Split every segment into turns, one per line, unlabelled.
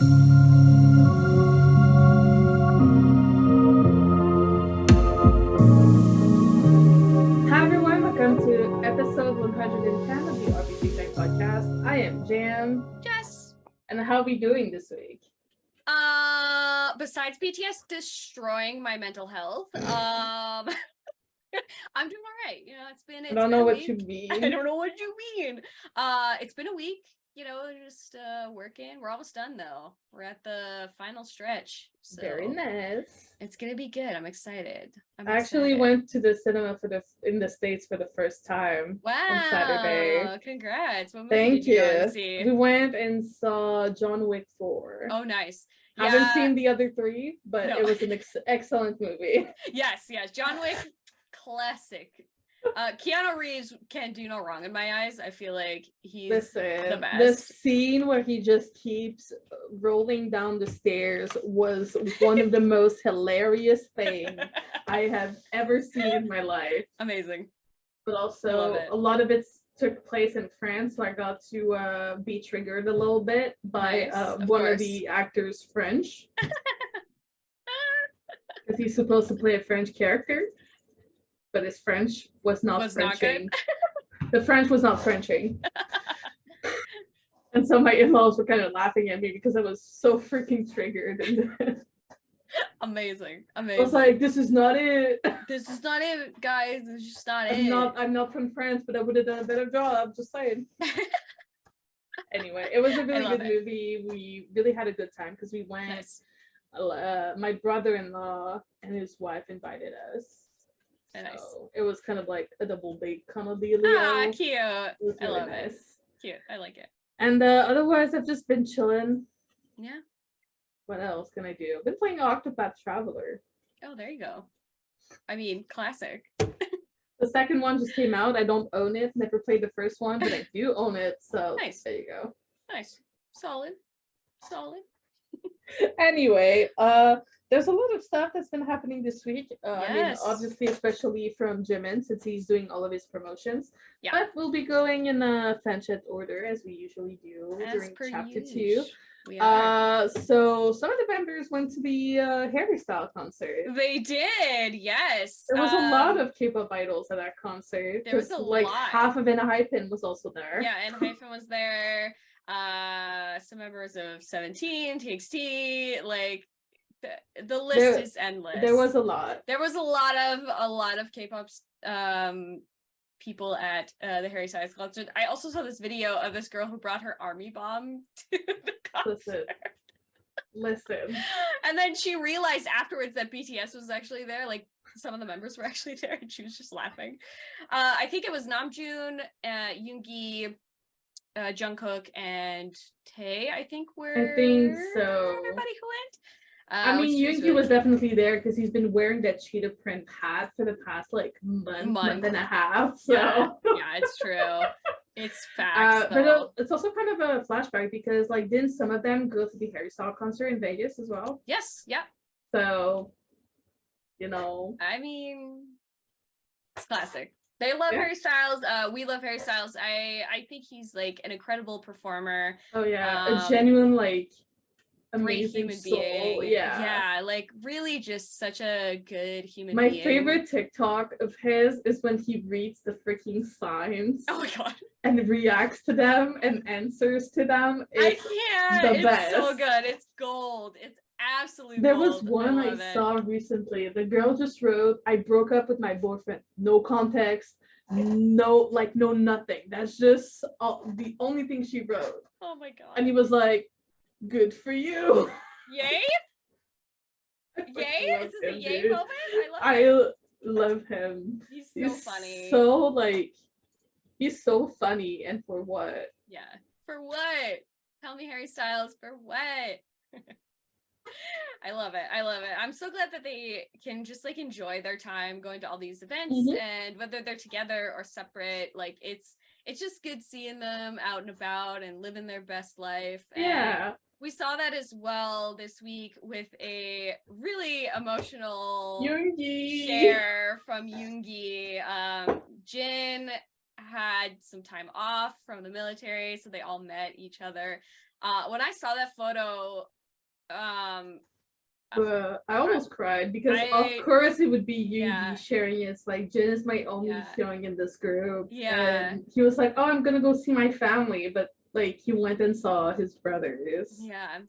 Hi everyone, welcome to episode 110 of the ThinkTank podcast. I am Jam.
Jess.
And how are we doing this week?
Besides BTS destroying my mental health, I'm doing all right. You know, it's been
I don't know
a
what
week.
you mean.
I don't know what you mean. It's been a week, you know, just working. We're almost done though. We're at the final stretch. So
Very nice.
It's gonna be good. I'm excited.
I actually went to the cinema in the States for the first time on Saturday.
Congrats. What movie
Thank
did you go and see?
We went and saw John Wick 4.
Oh, nice.
Haven't seen the other 3, but
No.
it was an excellent movie.
Yes. John Wick, classic. Keanu Reeves can do no wrong in my eyes. I feel like he's the best.
The scene where he just keeps rolling down the stairs was one of the most hilarious things I have ever seen in my life.
Amazing.
But also, a lot of it took place in France, so I got to be triggered a little bit by one of the actors' French. Because he's supposed to play a French character, but his French was not Frenching. The French was not Frenching. And so my in-laws were kind of laughing at me because I was so freaking triggered.
Amazing.
I was like, this is not it.
This is not it, guys. This is just not it.
I'm not from France, but I would have done a better job, just saying. Anyway, it was a really good movie. We really had a good time because we went. Nice. My brother-in-law and his wife invited us.
Nice.
So it was kind of like a double date kind of deal.
Ah, cute.
It was really
I love
nice.
it. Cute. I like it.
And otherwise, I've just been chilling.
Yeah.
What else can I do? I've been playing Octopath Traveler.
Oh, there you go. I mean, classic.
The second one just came out. I don't own it. Never played the first one, but I do own it. So nice. There you go.
Nice. Solid.
Anyway, there's a lot of stuff that's been happening this week. Yes. I mean, obviously, especially from Jimin, since he's doing all of his promotions. Yeah. But we'll be going in a fanchat order, as we usually do during chapter 2. So some of the members went to the Harry Styles concert.
They did, yes.
There was a lot of K-pop idols at that concert.
There was a lot.
Half of Hypen was also there.
Yeah, and Hypen was there. Some members of 17, TXT, like the list is endless.
There was a lot.
There was a lot of K-pop people at the Harry Styles concert. I also saw this video of this girl who brought her army bomb to the concert.
Listen.
And then she realized afterwards that BTS was actually there. Like some of the members were actually there, and she was just laughing. I think it was Namjoon, Yoongi, Jungkook, and Tae. I think so. Everybody who went.
I mean, Yoongi was definitely there because he's been wearing that cheetah print hat for the past month and a half. So
yeah, it's true. It's facts.
But it's also kind of a flashback because didn't some of them go to the Harry Styles concert in Vegas as well?
Yes. Yeah.
So, you know.
I mean, it's classic. They love Harry Styles. We love Harry Styles. I think he's an incredible performer.
Oh yeah, a genuine amazing
human
soul.
Being.
Yeah,
really just such a good human being.
My favorite TikTok of his is when he reads the freaking signs.
Oh my god.
And reacts to them and answers to them. It's the best.
It's so good. It's gold. It's absolutely
There
gold.
was one I saw recently. The girl just wrote, "I broke up with my boyfriend." No context. No nothing. That's just the only thing she wrote.
Oh my god.
And he was like, "Good for you."
Yay? Yay? Is this a yay moment? I
love him.
He's so funny.
He's so funny, and for what?
Yeah. For what? Tell me, Harry Styles, for what? I love it. I'm so glad that they can just enjoy their time going to all these events, and whether they're together or separate, it's just good seeing them out and about and living their best life. And we saw that as well this week with a really emotional
Yoongi
share from Yoongi. Jin had some time off from the military, so they all met each other When I saw that photo,
I almost cried because of course it would be Yoongi sharing it. It's like, Jin is my only feeling in this group.
Yeah.
And he was like, oh, I'm gonna go see my family, but like he went and saw his brothers.
Yeah.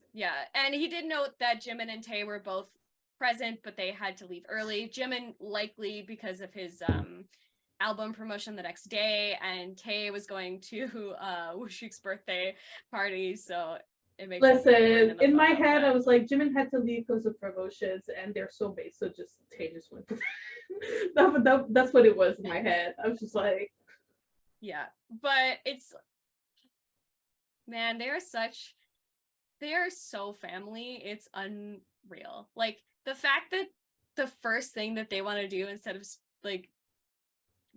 And he did note that Jimin and Tae were both present, but they had to leave early. Jimin likely because of his album promotion the next day, and Tae was going to Wooshik's birthday party, so it makes
Listen, in my head, I was like, Jimin had to leave because of promotions, and they're so big, so just Tae just went to that's what it was in my head. I was just like,
yeah, but it's, man, they are so family. It's unreal. Like the fact that the first thing that they want to do instead of like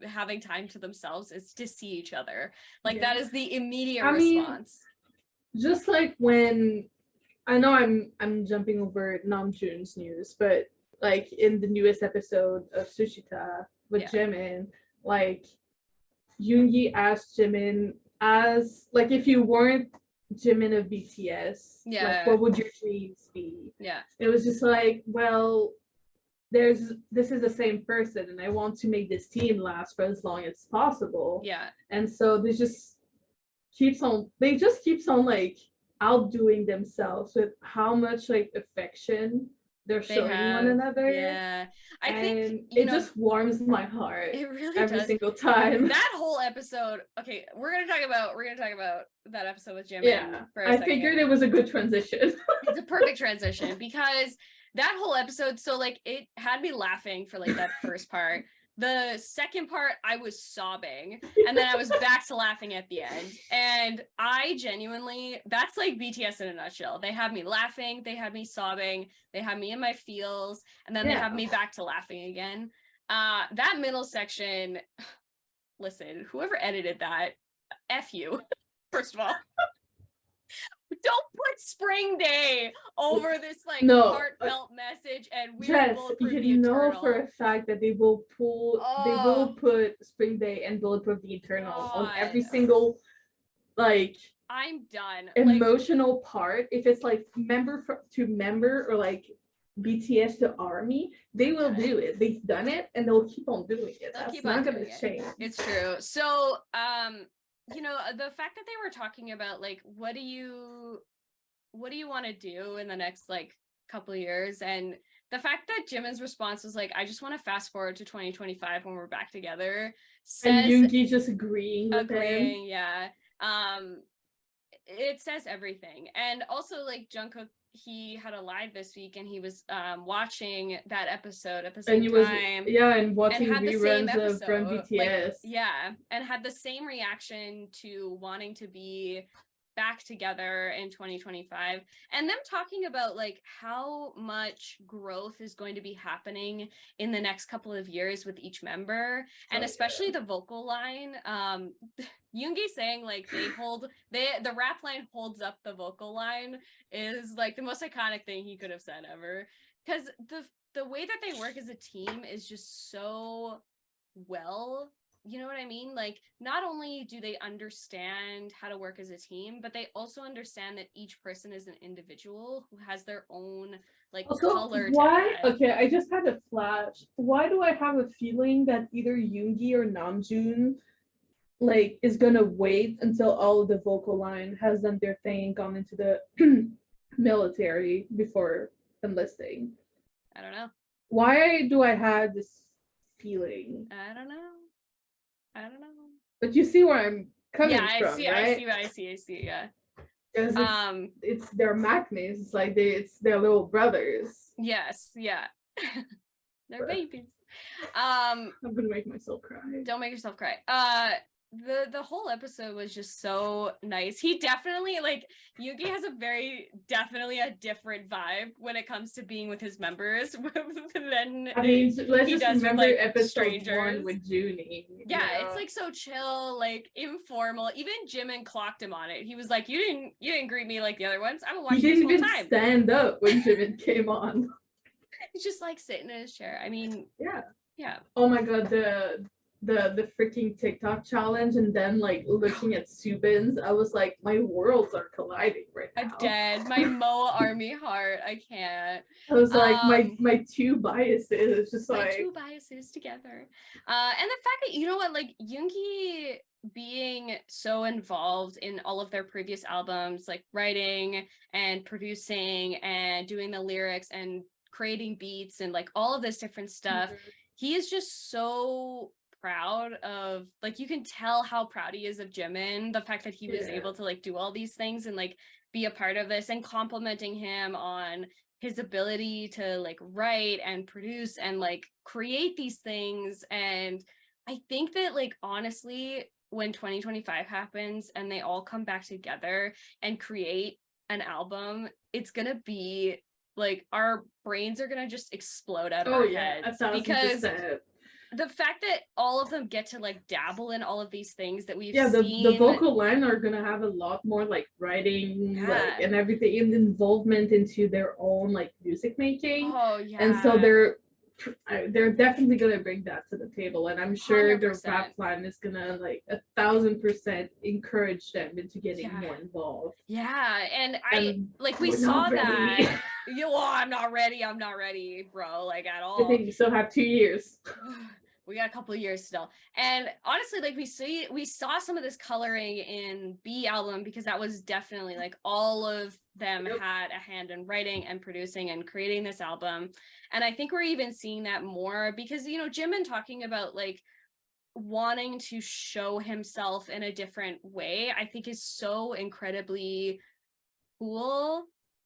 having time to themselves is to see each other. Like that is the immediate response.
Just like when, I know I'm jumping over Namjoon's news, but like in the newest episode of Sushita with Jimin, like Yoongi asked Jimin, as like, if you weren't Jimin of BTS, like what would your dreams be? It was just like, well, this is the same person, and I want to make this team last for as long as possible. And so they just keeps on like outdoing themselves with how much like affection they're showing one another.
I think
it just warms my heart.
It really
every
does.
single time.
That whole episode. Okay, we're gonna talk about that episode with Jimin. For a second.
Figured it was a good transition.
It's a perfect transition because that whole episode. So like it had me laughing for like that first part. The second part, I was sobbing, and then I was back to laughing at the end. And I genuinely, that's like BTS in a nutshell. They have me laughing, they have me sobbing, they have me in my feels, and then they have me back to laughing again. That middle section, listen, whoever edited that, F you, first of all. Don't put Spring Day over this like heartfelt message, and we will
you know for a fact that they will put Spring Day and Bulletproof the Eternal on every single like
I'm done
emotional part. If it's like member to member or like BTS to ARMY, they will do it. They've done it and they'll keep on doing it. That's not gonna change.
It's true. So you know, the fact that they were talking about like what do you want to do in the next like couple of years, and the fact that Jimin's response was like, I just want to fast forward to 2025 when we're back together,
and Yoongi just agreeing with him.
It says everything. And also like Jungkook, he had a live this week and he was watching that episode at the same time.
And watching reruns of From BTS.
And had the same reaction to wanting to be back together in 2025, and them talking about like how much growth is going to be happening in the next couple of years with each member, and especially the vocal line. Yoongi saying like the rap line holds up the vocal line is like the most iconic thing he could have said ever, because the way that they work as a team is just so well. You know what I mean? Like, not only do they understand how to work as a team, but they also understand that each person is an individual who has their own, like, also, color.
Okay, I just had a flash. Why do I have a feeling that either Yoongi or Namjoon, like, is gonna wait until all of the vocal line has done their thing and gone into the military before enlisting?
I don't know.
Why do I have this feeling?
I don't know.
But you see where I'm coming from,
right? I see, yeah.
Because it's their maknaes. It's like it's their little brothers.
Yes, yeah. They're babies.
I'm gonna make myself cry.
Don't make yourself cry. The whole episode was just so nice. He definitely, like, Yoongi has definitely a different vibe when it comes to being with his members than
let's just remember
with, like,
episode
strangers.
1 with Jinny.
It's like so chill, like informal. Even Jimin clocked him on it. He was like, "You didn't greet me like the other ones. I'm watching this whole time." He didn't even
stand up when Jimin came on.
He's just like sitting in his chair. I mean,
yeah. Oh my god, the freaking TikTok challenge and then like looking at Subin's, I was like, my worlds are colliding right now.
I'm dead. My Moa Army heart. I can't.
I was like, my two biases. It's just
my
like
two biases together. And the fact that, you know what, like Yoongi being so involved in all of their previous albums, like writing and producing and doing the lyrics and creating beats and like all of this different stuff, he is just so proud of, like, you can tell how proud he is of Jimin, the fact that he was able to like do all these things and like be a part of this, and complimenting him on his ability to like write and produce and like create these things. And I think that, like, honestly, when 2025 happens and they all come back together and create an album, it's gonna be like our brains are gonna just explode out of our heads, because the fact that all of them get to like dabble in all of these things that we've seen.
The vocal line are gonna have a lot more like writing like, and everything, and involvement into their own like music making. And so they're definitely gonna bring that to the table, and I'm sure 100%. Their rap plan is gonna like 1,000% encourage them into getting more involved.
And we saw that. I'm not ready, bro, like at all.
I think you still have 2 years.
We got a couple of years still. And honestly, like we saw some of this coloring in B album, because that was definitely like all of them had a hand in writing and producing and creating this album. And I think we're even seeing that more because, you know, Jimin talking about like wanting to show himself in a different way, I think is so incredibly cool,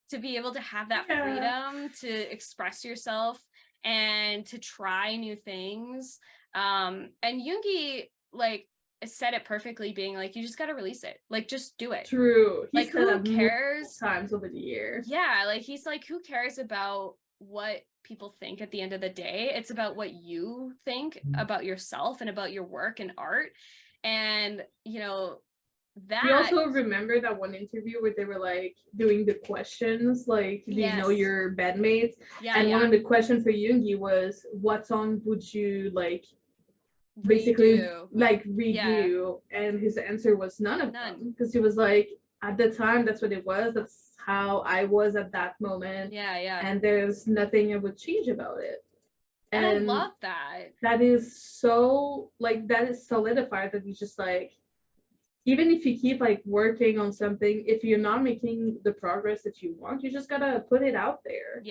to be able to have that freedom to express yourself and to try new things. And Yoongi like said it perfectly, being like, you just got to release it, like just do it.
True.
Like who cares?
Times over the year.
Yeah, like he's like, who cares about what people think at the end of the day? It's about what you think about yourself and about your work and art. And you know, that
we also remember that one interview where they were like doing the questions, like, do you know your bandmates? And one of the questions for Yoongi was, what song would you like basically like redo? And his answer was none of them, because he was like, at the time that's what it was, that's how I was at that moment, and there's nothing I would change about it.
And I love that.
That is so like, that is solidified, that he's just like, even if you keep like working on something, if you're not making the progress that you want, you just gotta put it out there.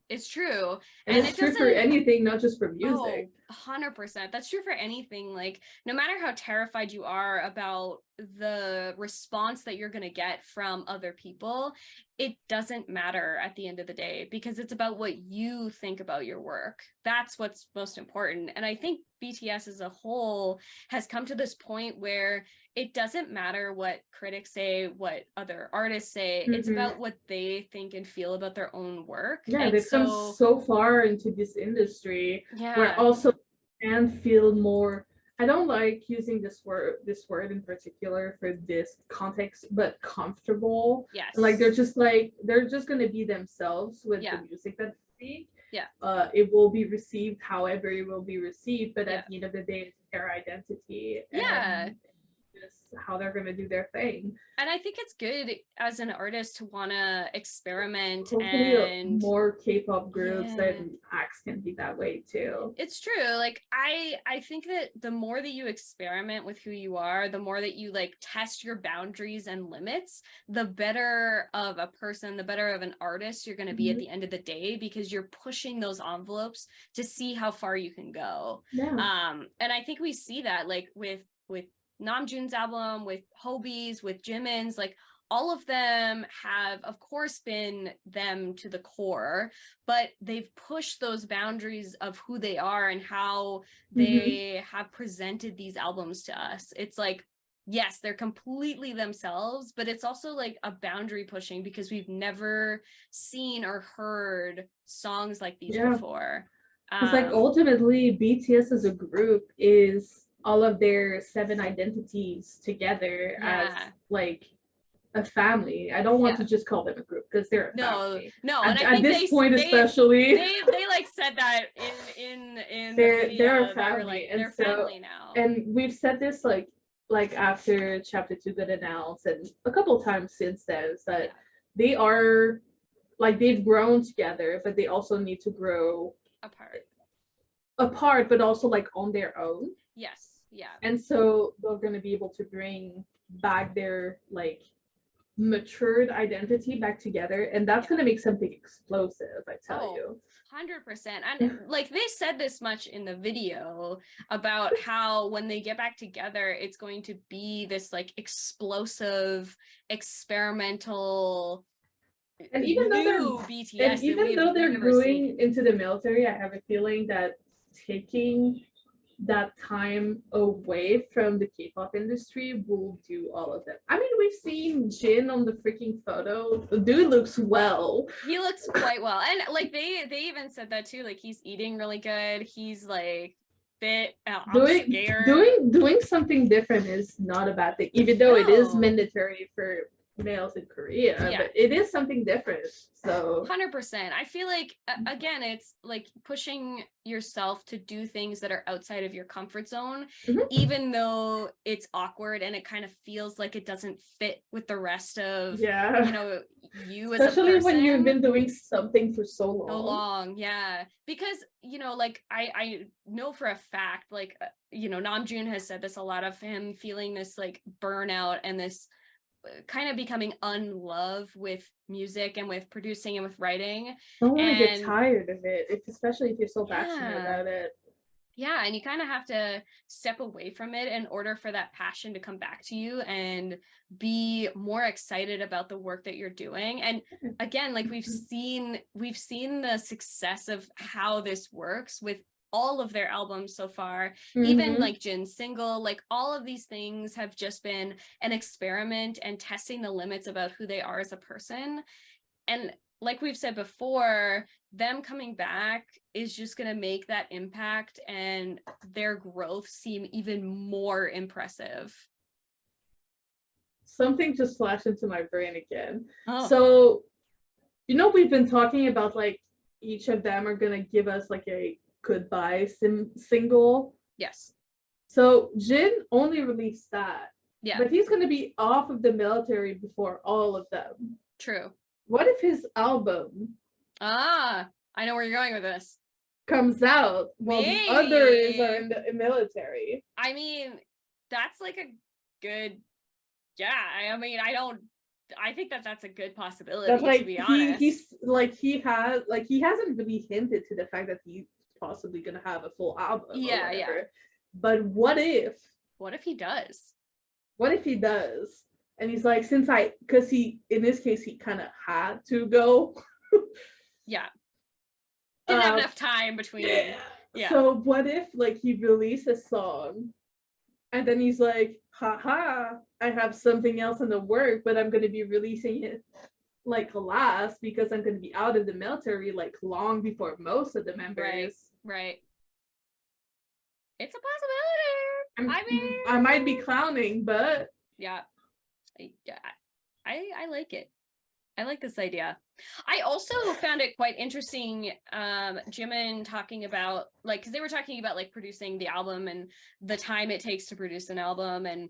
It's true.
And it's true for anything, not just for music.
100%. That's true for anything. Like, no matter how terrified you are about the response that you're going to get from other people, it doesn't matter at the end of the day, because it's about what you think about your work. That's what's most important. And I think BTS as a whole has come to this point where it doesn't matter what critics say, what other artists say. It's about what they think and feel about their own work.
They've come so far into this industry where also can feel more, I don't like using this word in particular for this context, but comfortable. Like they're just gonna be themselves with the music that they make. It will be received however it will be received, but at the end of the day, it's their identity. And just how they're going to do their thing.
And I think it's good as an artist to want to experiment.
Hopefully
and
more K-pop groups and acts can be that way too.
It's true. Like I think that the more that you experiment with who you are, the more that you like test your boundaries and limits, the better of a person, the better of an artist you're going to be at the end of the day, because you're pushing those envelopes to see how far you can go. And I think we see that like with Namjoon's album, with Hobi's, with Jimin's, like all of them have, of course, been them to the core, but they've pushed those boundaries of who they are and how they have presented these albums to us. It's like, yes, they're completely themselves, but it's also like a boundary pushing, because we've never seen or heard songs like these before.
It's like ultimately BTS as a group is all of their 7 identities together as like a family. I don't want to just call them a group because they're a family.
No,
and I think this point especially,
they like said that in
they're
the video,
they're a family,
like,
and
they're family now.
And we've said this like after chapter 2 got announced, and a couple of times since then, is that they are like they've grown together, but they also need to grow apart, but also like on their own.
Yes. Yeah.
And so they're going to be able to bring back their like matured identity back together, and that's going to make something explosive, I tell you.
100%. And like they said this much in the video about how when they get back together, it's going to be this like explosive, experimental,
and even though they're going into the military, I have a feeling that taking that time away from the K-pop industry will do all of that. I mean, we've seen Jin on the freaking photo. The dude looks well.
He looks quite well. And like they even said that too. Like he's eating really good. He's like fit.
Doing something different is not a bad thing, even though it is mandatory for males in Korea, but it is something different. So
100%. I feel like again, it's like pushing yourself to do things that are outside of your comfort zone, even though it's awkward and it kind of feels like it doesn't fit with the rest of you know, you as
especially
a person.
When you've been doing something for so
long. Because you know, like I know for a fact, like you know, Namjoon has said this a lot, of him feeling this like burnout and this kind of becoming unloved with music and with producing and with writing.
I don't want to get tired of it, especially if you're so passionate about it.
Yeah, and you kind of have to step away from it in order for that passion to come back to you and be more excited about the work that you're doing. And again, like we've seen the success of how this works with all of their albums so far, even like Jin's single, like all of these things have just been an experiment and testing the limits about who they are as a person. And like we've said before, them coming back is just going to make that impact and their growth seem even more impressive.
Something just flashed into my brain again. So, you know, we've been talking about like each of them are going to give us like a goodbye single.
Yes.
So Jin only released that. Yeah. But he's going to be off of the military before all of them.
True.
What if his album?
I know where you're going with this.
Comes out while the others are in the military.
I mean, that's like a good. Yeah. I mean, I think that's a good possibility. That's like, to be honest.
He hasn't really hinted to the fact that he's possibly gonna have a full album. Yeah. But what if
he does?
What if he does? And he's like, because he in this case he kind of had to go.
Yeah. Didn't have enough time between. Yeah.
So what if like he released a song, and then he's like, haha, I have something else in the work, but I'm gonna be releasing it like last because I'm gonna be out of the military like long before most of the members.
Right. It's a possibility. I mean,
I might be clowning, but
I like it. I like this idea. I also found it quite interesting, Jimin talking about, like, because they were talking about, like, producing the album and the time it takes to produce an album and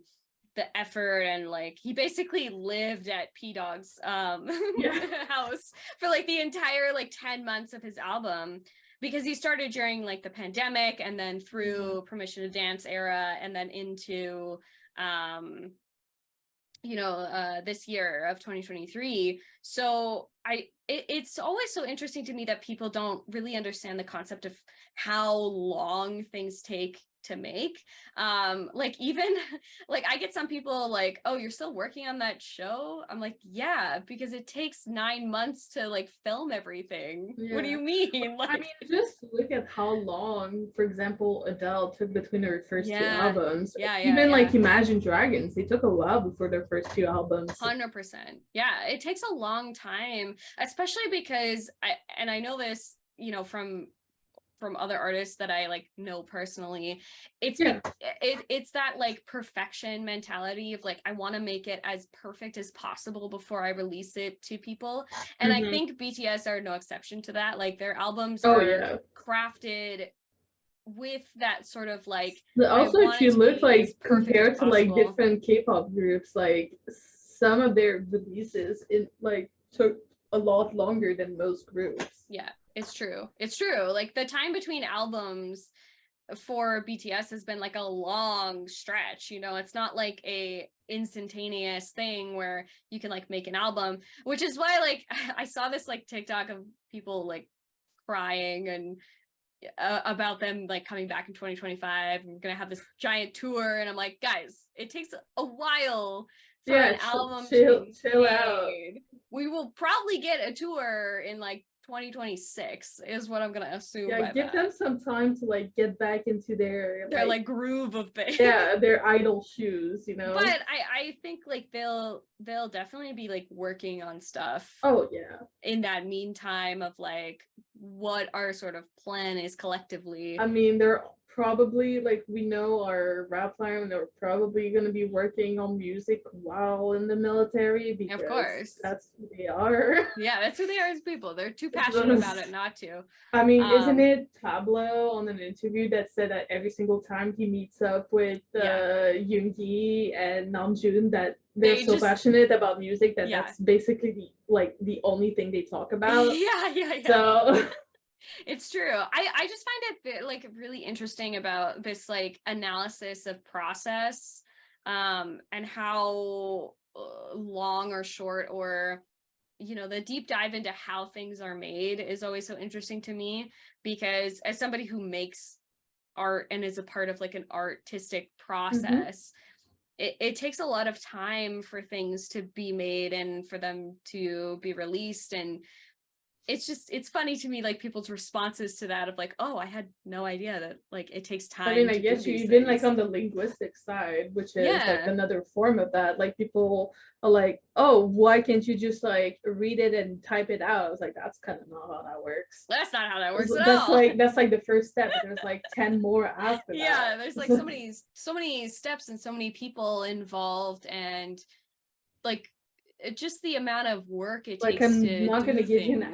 the effort, and, like, he basically lived at P-Dog's house for, like, the entire, like, 10 months of his album, because he started during, like, the pandemic and then through Permission to Dance era and then into, this year of 2023. So it's always so interesting to me that people don't really understand the concept of how long things take to make. Like even like I get some people like, oh, you're still working on that show? I'm like, yeah, because it takes 9 months to like film everything. What do you mean?
Like, I mean, just look at how long, for example, Adele took between her first two albums. Even like Imagine Dragons, they took a while before their first two albums.
100%. Yeah, it takes a long time, especially because I know this, from from other artists that I like know personally, it's it's that like perfection mentality of like I want to make it as perfect as possible before I release it to people. And I think BTS are no exception to that. Like their albums are crafted with that sort of like,
also if you look like compared to like different K-pop groups, like some of their releases took a lot longer than most groups.
Yeah, it's true. Like the time between albums for BTS has been like a long stretch, you know. It's not like a instantaneous thing where you can like make an album, which is why like I saw this like TikTok of people like crying and about them like coming back in 2025 and we're gonna have this giant tour, and I'm like, guys, it takes a while for an album to chill out. We will probably get a tour in like 2026 is what I'm gonna assume.
Yeah, give them some time to like get back into their
like groove of things.
Yeah, their idol shoes, you know.
But I think like they'll definitely be like working on stuff.
Oh yeah.
In that meantime of like what our sort of plan is collectively.
I mean, they're probably like, we know our rap line, they're probably going to be working on music while in the military, because
of course
that's who they are.
Yeah, that's who they are as people. They're too passionate about it not to.
I mean, isn't it Tableau on an interview that said that every single time he meets up with Yoongi and Namjoon that they're so passionate about music that that's basically the only thing they talk about.
Yeah.
So
it's true. I just find it like really interesting about this like analysis of process, and how long or short, or you know, the deep dive into how things are made is always so interesting to me, because as somebody who makes art and is a part of like an artistic process, it takes a lot of time for things to be made and for them to be released. And it's funny to me, like people's responses to that of like, oh, I had no idea that like it takes time.
I mean, I guess you even like on the linguistic side, which is like another form of that, like people are like, oh, why can't you just like read it and type it out? It's like, that's kind of not how that works.
That's not how that works at all.
That's like the first step. There's like 10 more after that.
Yeah, there's like so many steps and so many people involved, and like just the amount of work it takes.
I'm not gonna give you an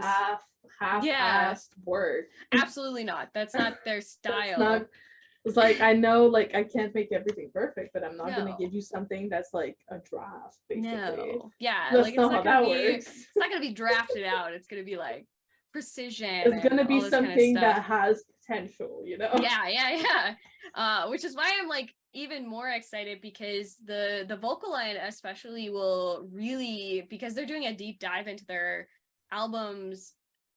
half-assed work.
Absolutely not. That's not their style.
It's like, I know like I can't make everything perfect, but I'm not gonna give you something that's like a draft, basically.
No. Yeah,
that's like not how that works.
It's not gonna be drafted out. It's gonna be like precision.
It's gonna be something that has potential, you know.
Yeah. Which is why I'm like even more excited, because the vocal line especially will really, because they're doing a deep dive into their albums,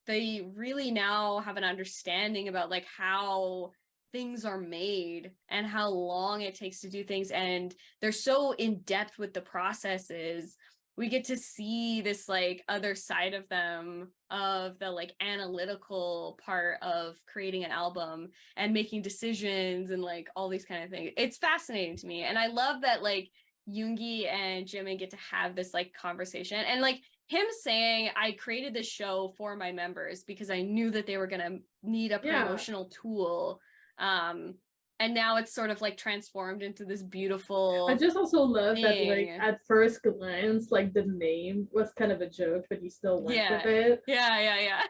they really now have an understanding about like how things are made and how long it takes to do things, and they're so in depth with the processes. We get to see this like other side of them, of the like analytical part of creating an album and making decisions and like all these kind of things. It's fascinating to me, and I love that like Yoongi and Jimin get to have this like conversation, and like him saying, I created this show for my members because I knew that they were gonna need a promotional tool. And now it's sort of like transformed into this beautiful
I just also love that like at first glance, like the name was kind of a joke, but you still went with it.
Yeah.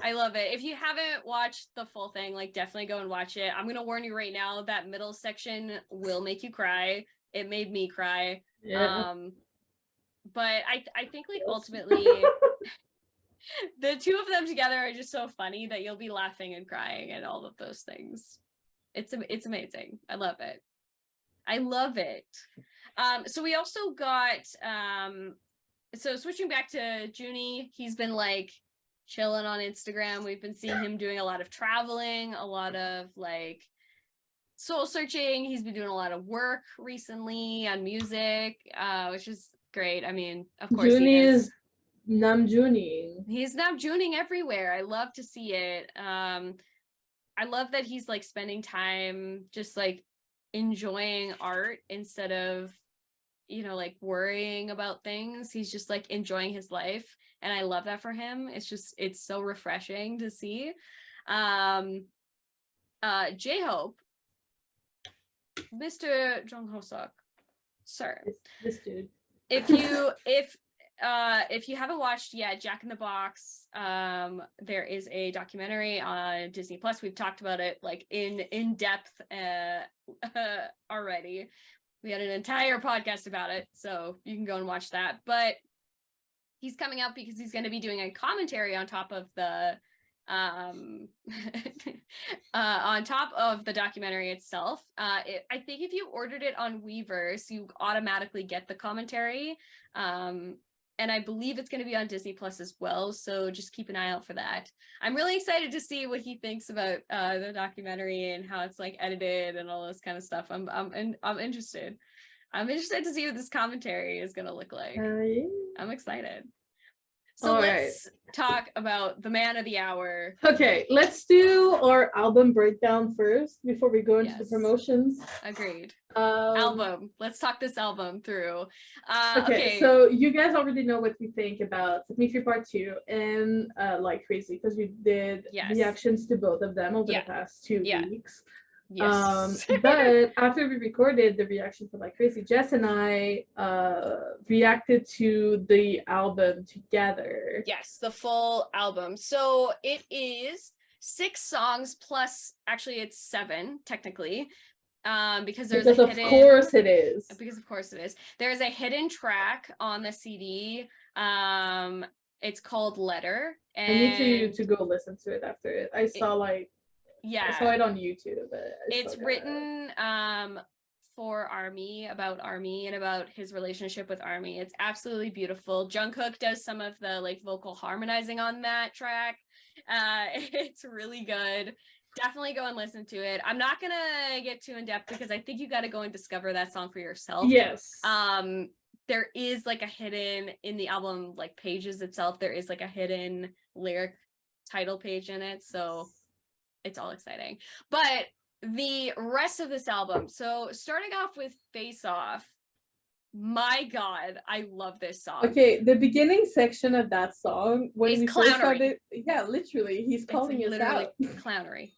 I love it. If you haven't watched the full thing, like definitely go and watch it. I'm gonna warn you right now, that middle section will make you cry. It made me cry. But I think like ultimately the two of them together are just so funny that you'll be laughing and crying and all of those things. It's amazing. I love it. So we also got so switching back to Jinny, he's been like chilling on Instagram. We've been seeing him doing a lot of traveling, a lot of like soul searching. He's been doing a lot of work recently on music, which is great. I mean, of course,
Jinny is Namjooning.
He's Namjooning everywhere. I love to see it. I love that he's like spending time just like enjoying art instead of, you know, like worrying about things. He's just like enjoying his life, and I love that for him. It's so refreshing to see. J-Hope, Mr. Jungkook, sir.
This dude.
If you haven't watched yet, Jack in the Box, there is a documentary on Disney Plus. We've talked about it like in depth already. We had an entire podcast about it, so you can go and watch that. But he's coming out because he's going to be doing a commentary on top of the documentary itself. I think if you ordered it on Weverse, you automatically get the commentary. And I believe it's going to be on Disney Plus as well, so just keep an eye out for that. I'm really excited to see what he thinks about the documentary and how it's like edited and all this kind of stuff. I'm interested. I'm interested to see what this commentary is going to look like.
Yeah.
I'm excited. So let's talk about the man of the hour.
Okay, let's do our album breakdown first before we go into the promotions.
Agreed. Album. Let's talk this album through. Okay,
so you guys already know what we think about Set Me Free Part 2 and Like Crazy, because we did reactions to both of them over the past 2 weeks.
Yes.
But after we recorded the reaction for Like Crazy, Jess and I reacted to the album together.
Yes, the full album. So it is 6 songs plus, actually it's 7 technically, because there's
of course it is.
Because of course it is. There's a hidden track on the CD. It's called Letter. And
I need to go listen to it after it. I saw I saw it on YouTube.
It's written for ARMY, about ARMY and about his relationship with ARMY. It's absolutely beautiful. Jungkook does some of the like vocal harmonizing on that track. It's really good. Definitely go and listen to it. I'm not gonna get too in depth because I think you got to go and discover that song for yourself.
Yes.
There is like a hidden in the album like pages itself. There is like a hidden lyric title page in it. So it's all exciting. But the rest of this album, so starting off with Face Off, my god, I love this song.
Okay, the beginning section of that song, when we
clownery.
First started, literally, he's calling us out.
Clownery.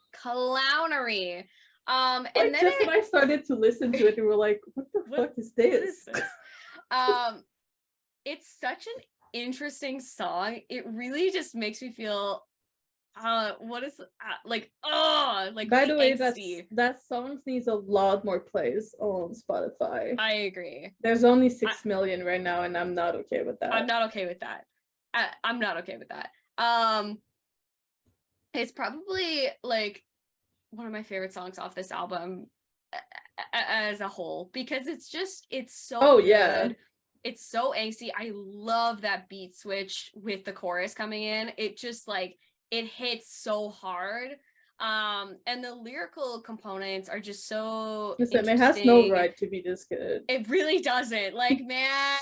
And
then just when I started to listen to it, we were like, what the fuck is this?
It's such an interesting song. It really just makes me feel by
the way, that song needs a lot more plays on Spotify.
I agree.
There's only 6 million right now, and I'm not okay with that.
I'm not okay with that. It's probably like one of my favorite songs off this album as a whole, because it's so good. It's so angsty. I love that beat switch with the chorus coming in. It just like it hits so hard. And the lyrical components are just so
Listen, it has no right to be this good.
It really doesn't. Like, man,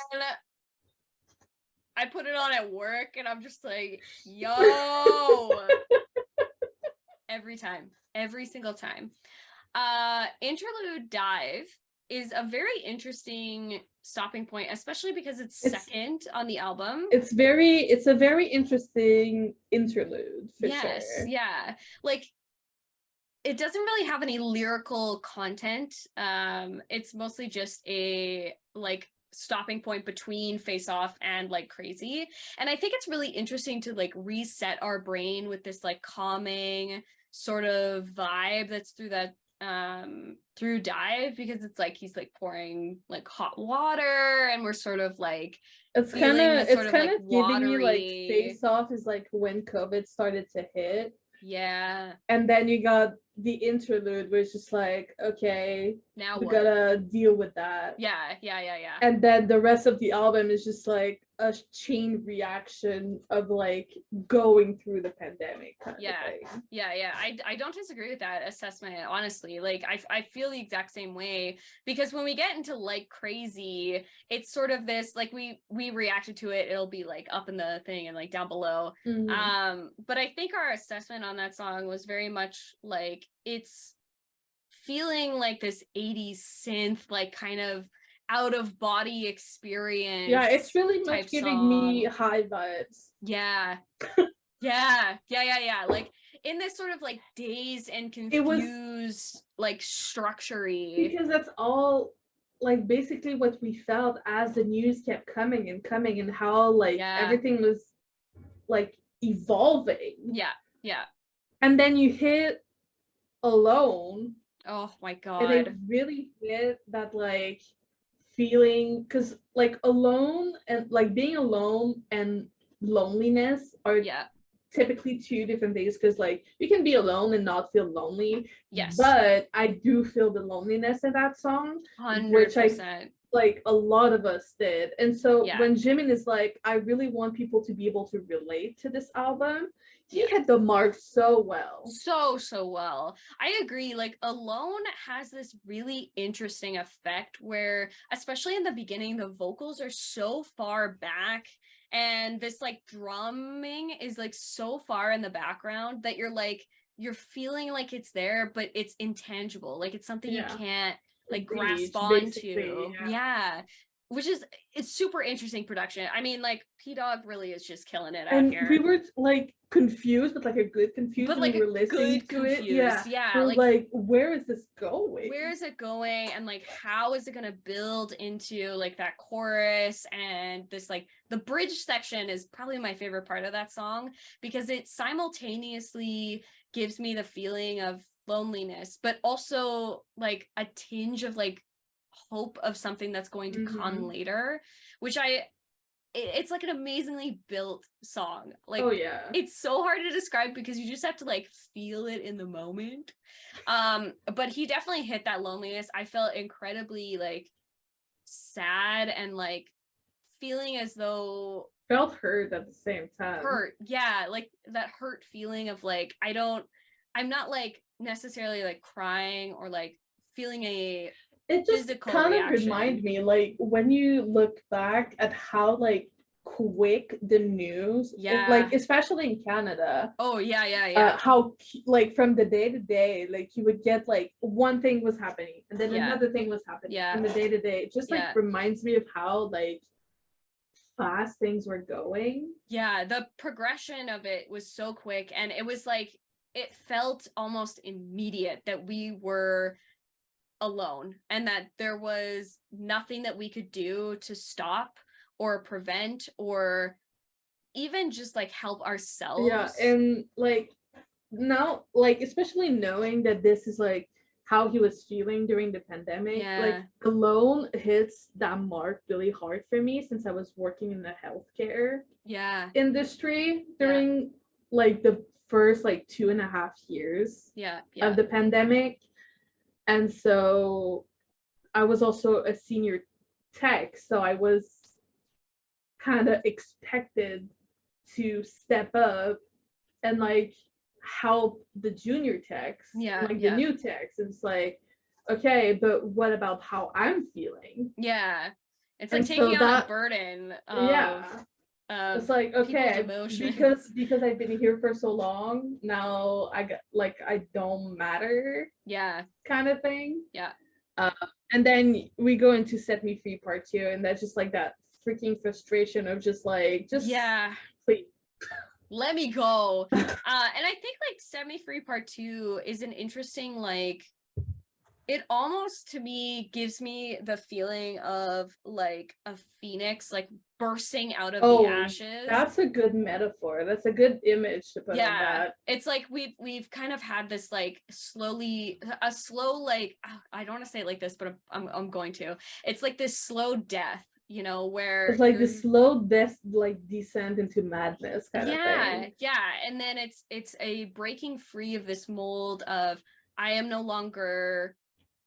I put it on at work and I'm just like, yo. Every single time. Interlude Dive is a very interesting stopping point, especially because it's second on the album.
It's a very interesting interlude for sure.
Yeah. Like, it doesn't really have any lyrical content. It's mostly just a like stopping point between Face Off and Like Crazy. And I think it's really interesting to like reset our brain with this like calming sort of vibe that's through that through Dive, because it's like he's like pouring like hot water and we're sort of like
it's kind of giving me like Face Off is like when COVID started to hit.
Yeah.
And then you got the interlude, which is like, okay,
now
we gotta deal with that.
Yeah.
And then the rest of the album is just like a chain reaction of like going through the pandemic kind of thing.
Yeah. I don't disagree with that assessment, honestly. Like I feel the exact same way, because when we get into Like Crazy, it's sort of this like we reacted to it, it'll be like up in the thing and like down below.
Mm-hmm.
But I think our assessment on that song was very much like it's feeling like this 80s synth, like kind of out of body experience.
Yeah, it's really much giving me high vibes.
Yeah. Like in this sort of like dazed and confused like structure-y.
Because that's all like basically what we felt as the news kept coming and how like everything was like evolving.
Yeah.
And then you hit Alone.
Oh my god.
And it really hit that like feeling, because like alone and like being alone and loneliness are typically two different things, because like you can be alone and not feel lonely.
Yes.
But I do feel the loneliness in that song,
100%.
which I like a lot of us did. And so when Jimin is like, I really want people to be able to relate to this album, he hit the mark so well.
So well. I agree. Like Alone has this really interesting effect where, especially in the beginning, the vocals are so far back and this like drumming is like so far in the background that you're feeling like it's there, but it's intangible. Like it's something you can't like grasp onto. Which is, it's super interesting production. I mean, like P-Dog really is just killing it out here.
We were like confused, but like a good confused. But like we were listening to it. We're like, where is this going?
Where is it going? And like, how is it gonna build into like that chorus? And this like the bridge section is probably my favorite part of that song, because it simultaneously gives me the feeling of loneliness, but also like a tinge of like hope of something that's going to come later, which it's like an amazingly built song. Like, it's so hard to describe because you just have to like feel it in the moment. But he definitely hit that loneliness. I felt incredibly like sad and like feeling as though
felt hurt at the same time.
Like that hurt feeling of like I'm not like necessarily like crying or like feeling a
it just kind of reminds me like when you look back at how like quick the news like especially in Canada how like from the day to day, like you would get like one thing was happening and then another thing was happening in the day to day. It just like reminds me of how like fast things were going.
The progression of it was so quick, and it was like it felt almost immediate that we were alone and that there was nothing that we could do to stop or prevent or even just like help ourselves.
And like now, like especially knowing that this is like how he was feeling during the pandemic, like Alone hits that mark really hard for me, since I was working in the healthcare industry during like the first like 2.5 years of the pandemic. And so I was also a senior tech, so I was kind of expected to step up and like help the junior techs, like the new techs. It's like, okay, but what about how I'm feeling?
It's like taking on a burden of
it's like, okay, because I've been here for so long now, I got like I don't matter kind of thing. And then we go into Set Me Free Part 2, and that's just like that freaking frustration of just please
let me go. And I think like Set Me Free Part 2 is an interesting, like, it almost to me gives me the feeling of like a phoenix like bursting out of the ashes.
That's a good metaphor. That's a good image to put on that.
It's like we've kind of had this like slow like, I don't want to say it like this, but I'm going to. It's like this slow death, you know, where
it's like the slow death, like descent into madness kind of thing.
And then it's a breaking free of this mold of I am no longer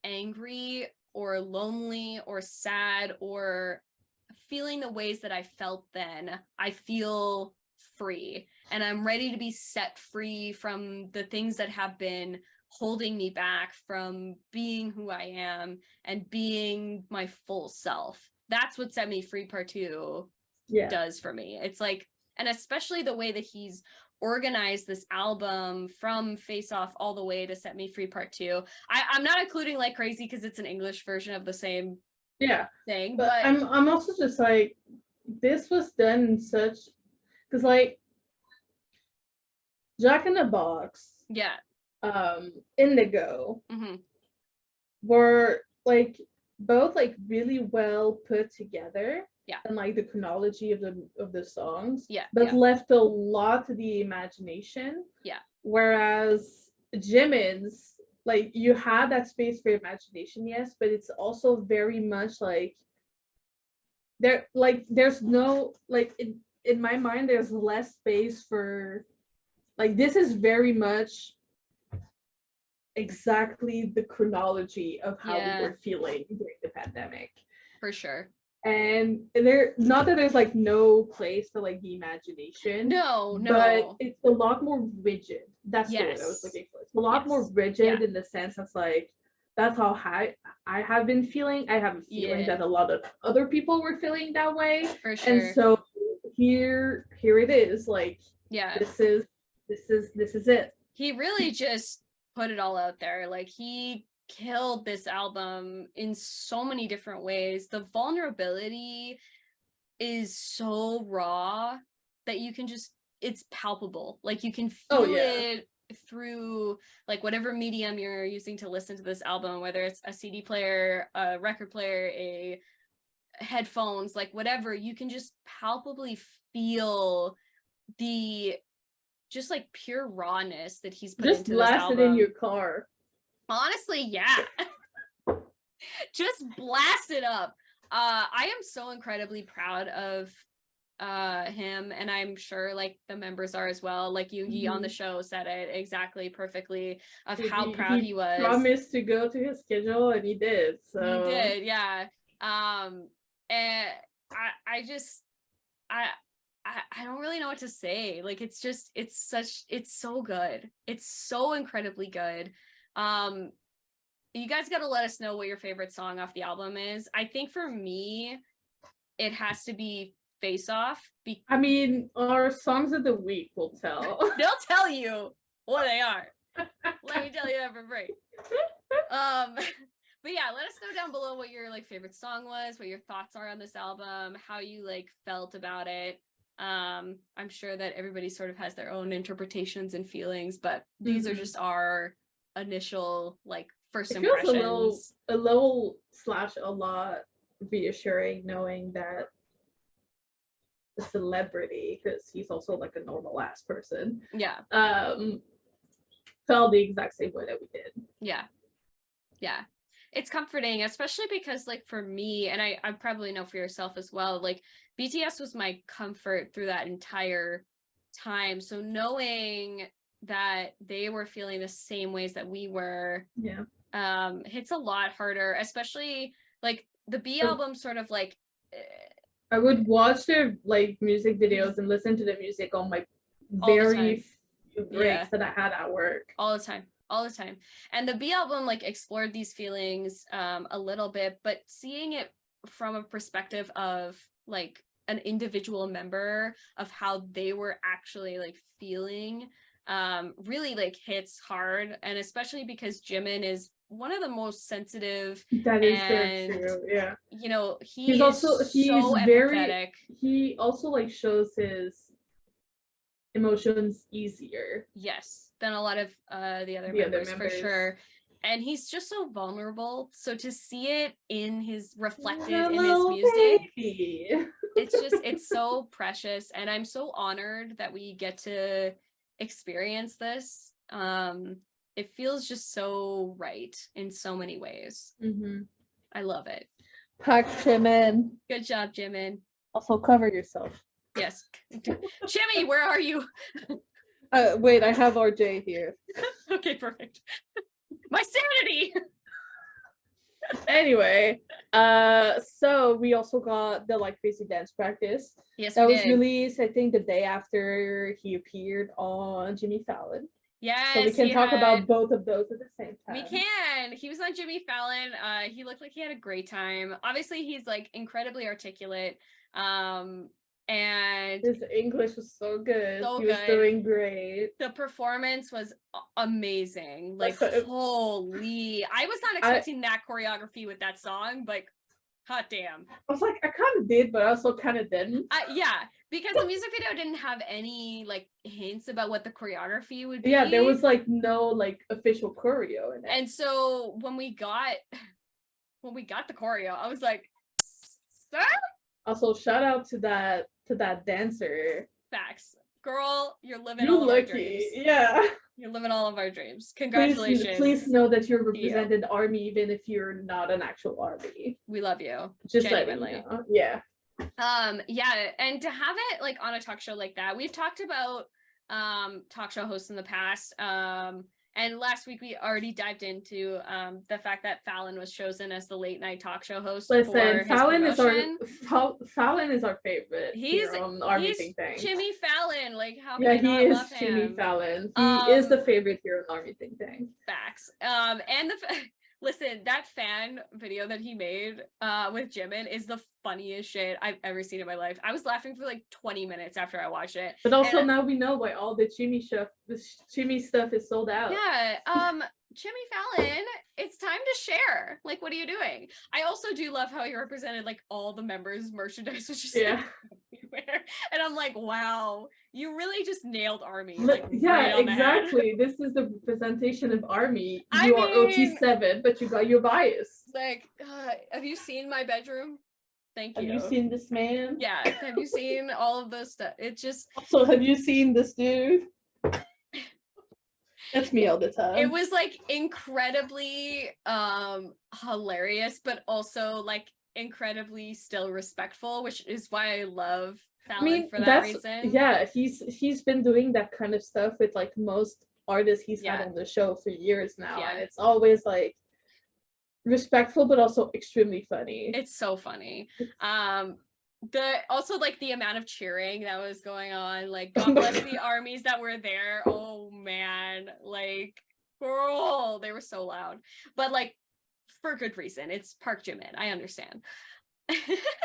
angry or lonely or sad or feeling the ways that I felt then. I feel free and I'm ready to be set free from the things that have been holding me back from being who I am and being my full self. That's what Set Me Free Part 2 does for me. It's like, and especially the way that he's organized this album from Face Off all the way to Set Me Free Part 2. I'm not including Like Crazy because it's an English version of the same thing. But
I'm also just like, this was done in such, because like Jack in the Box, Indigo, were like both like really well put together. And like the chronology of the songs. But left a lot to the imagination. Whereas Jimin's, like, you had that space for imagination, yes, but it's also very much like there's no, like, in my mind there's less space for, like, this is very much exactly the chronology of how we were feeling during the pandemic.
For sure.
And not that there's like no place for like the imagination.
No.
But it's a lot more rigid. That's the word I was looking for. It's a lot more rigid in the sense that's like, that's how I have been feeling. I have a feeling that a lot of other people were feeling that way.
For sure.
And so here it is. Like, this is it.
He really just put it all out there. Like, he killed this album in so many different ways. The vulnerability is so raw that you can just, it's palpable. Like, you can feel it through like whatever medium you're using to listen to this album, whether it's a CD player, a record player, a headphones, like whatever, you can just palpably feel the just like pure rawness that he's put into this album.
Just blast it in your car.
Honestly, yeah. Just blast it up. I am so incredibly proud of him, and I'm sure like the members are as well. Like Yoongi on the show said it exactly perfectly of how proud he was.
He promised to go to his schedule, and he did. So
he did, yeah. And I don't really know what to say. Like, it's just, it's so good. It's so incredibly good. You guys got to let us know what your favorite song off the album is. I think for me, it has to be Face Off.
I mean, our songs of the week will tell.
They'll tell you what they are. Let me tell you that for free. But yeah, let us know down below what your like favorite song was, what your thoughts are on this album, how you like felt about it. I'm sure that everybody sort of has their own interpretations and feelings, but these are just our initial like first impressions.
A little / a lot reassuring knowing that the celebrity, because he's also like a normal ass person, felt the exact same way that we did.
Yeah, it's comforting, especially because like for me, and I probably know for yourself as well, like BTS was my comfort through that entire time. So knowing that they were feeling the same ways that we were, hits a lot harder, especially like the B album sort of like,
I would watch their like music videos and listen to the music on my very few breaks that I had at work.
All the time. And the B album like explored these feelings a little bit, but seeing it from a perspective of like an individual member of how they were actually like feeling really like hits hard, and especially because Jimin is one of the most sensitive.
That is very true. Yeah.
You know, he's so empathetic.
He also like shows his emotions easier.
Yes, than a lot of the other members for sure. And he's just so vulnerable. So to see it in his reflected in his music, it's so precious. And I'm so honored that we get to experience this. It feels just so right in so many ways. I love it.
Park Jimin.
Good job, Jimin.
Also cover yourself.
Yes. Jimmy, where are you?
Wait, I have RJ here.
Okay, perfect. My sanity.
Anyway, so we also got the likecrazy dance practice.
Yes,
that was released, I think, the day after he appeared on Jimmy Fallon.
Yes,
so we can talk about both of those at the same time.
We can. He was on Jimmy Fallon. He looked like he had a great time. Obviously, he's like incredibly articulate. And
his English was so good. He was doing great.
The performance was amazing. Like, holy, I was not expecting that choreography with that song, but Hot damn.
I was like, I kind of did, but I also kind of didn't.
Yeah, because the music video didn't have any like hints about what the choreography would be.
Yeah, there was like no like official choreo in it.
And so when we got the choreo, I was like, sir?
Also, shout out to that dancer.
Facts. Girl, you're living all of our dreams.
Yeah.
You're living all of our dreams. Congratulations.
Please know that you're represented ARMY even if you're not an actual ARMY.
We love you.
Just genuinely. Yeah.
Yeah, and to have it like on a talk show like that, we've talked about talk show hosts in the past. And last week we already dived into the fact that Fallon was chosen as the late night talk show host.
Listen, Fallon is our favorite.
He's
on ARMY ThinkTank.
Jimmy Fallon. Like how
can
he
is Jimmy Fallon. He is the favorite here on ARMY ThinkTank.
Facts. And listen, that fan video that he made with Jimin is the funniest shit I've ever seen in my life. I was laughing for like 20 minutes after I watched it.
But also now we know why all the Jimmy stuff is sold out.
Yeah. Jimmy Fallon, it's time to share. Like, what are you doing? I also do love how he represented like all the members' merchandise, which is like, everywhere. And I'm like, wow, you really just nailed ARMY. Like,
yeah, exactly. This is the representation of ARMY. You are OT7, but you got your bias.
Like, have you seen my bedroom? Thank you.
Have you seen this man?
Yeah. Have you seen all of those stuff? It just.
Also, have you seen this dude? That's me all the time.
It was like incredibly hilarious, but also like incredibly still respectful, which is why I love Fallon for that reason.
Yeah, he's been doing that kind of stuff with like most artists he's had on the show for years now, and it's always like respectful but also extremely funny.
It's so funny. Also like the amount of cheering that was going on, like God bless the armies that were there. Oh man, like girl, they were so loud, but like for good reason. It's Park Jimin, I understand.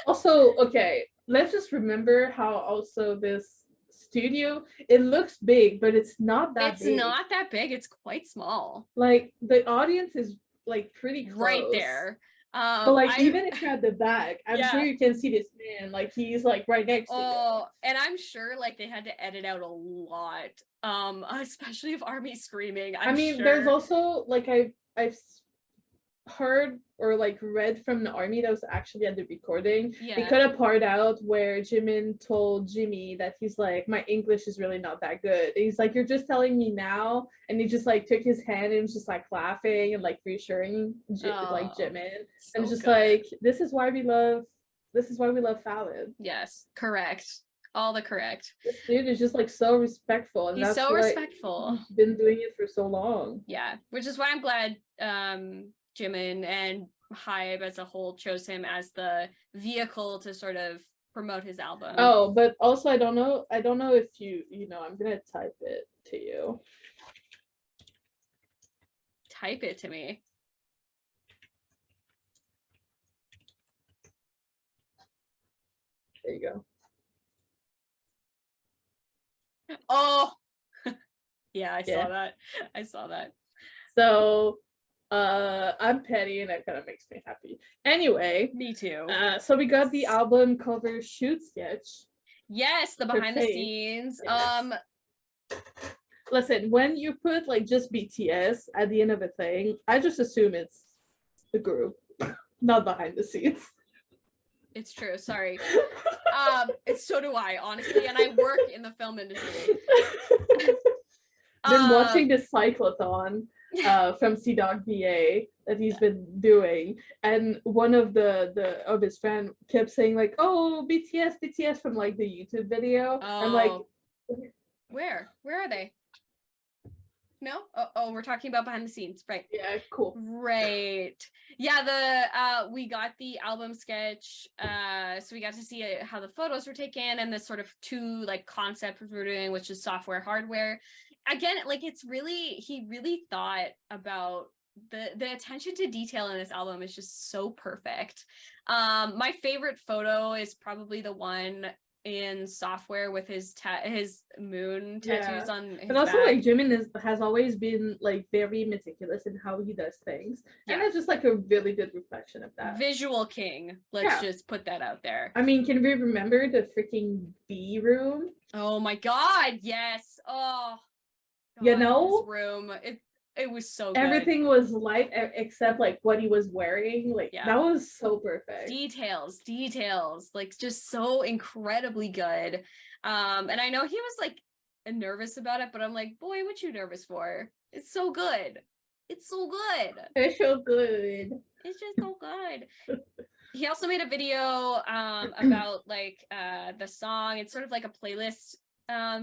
Also, okay, let's just remember how also this studio, it looks big, but it's not that big.
It's not that big, it's quite small.
Like the audience is like pretty close.
Right there.
But like even if you're at the back, I'm sure you can see this man, like he's like right next to you.
Oh, and I'm sure like they had to edit out a lot, especially if ARMY screaming. I mean,
there's also like I've heard or like read from the ARMY that was actually at the recording. They cut a part out where Jimin told Jimmy that he's like, my English is really not that good. And he's like, you're just telling me now, and he just like took his hand and was just like laughing and like reassuring like Jimin. So and just like, this is why we love Fallon.
Yes, correct. All the correct.
This dude is just like so respectful, and
he's so respectful.
He's been doing it for so long.
Yeah, which is why I'm glad Jimin and Hybe as a whole chose him as the vehicle to sort of promote his album.
Oh, but also I don't know if you know, I'm gonna type it to you.
Type it to me.
There you go.
Oh yeah, I saw that.
So I'm petty and that kind of makes me happy. Anyway,
me too.
So we got the album cover shoot sketch.
Yes, the behind the scenes. Yes.
Listen, when you put like just BTS at the end of a thing, I just assume it's the group, not behind the scenes.
It's true. Sorry. So do I, honestly, and I work in the film industry.
Been watching this cyclothon from C-Dog VA that he's been doing, and one of of his friend kept saying like, oh, BTS from like the YouTube video. I'm like,
where are they? No? Oh, we're talking about behind the scenes, right?
Yeah, cool.
Right. Yeah, we got the album sketch, so we got to see how the photos were taken and the sort of two like concepts we're doing, which is software, hardware. Again, like he really thought about the attention to detail in this album is just so perfect. My favorite photo is probably the one in software with his moon tattoos on his
but also
back.
like Jimin has always been like very meticulous in how he does things, and it's just like a really good reflection of that.
Visual king, let's just put that out there.
I mean, can we remember the freaking B room?
Oh my god, yes. Oh god,
you know,
his room, it was so
everything
good.
was light except like what he was wearing. Like that was so perfect.
Details, like just so incredibly good. And I know he was like nervous about it, but I'm like, boy, what you nervous for? It's so good. It's so good.
It's so good.
It's just so good. He also made a video about like the song. It's sort of like a playlist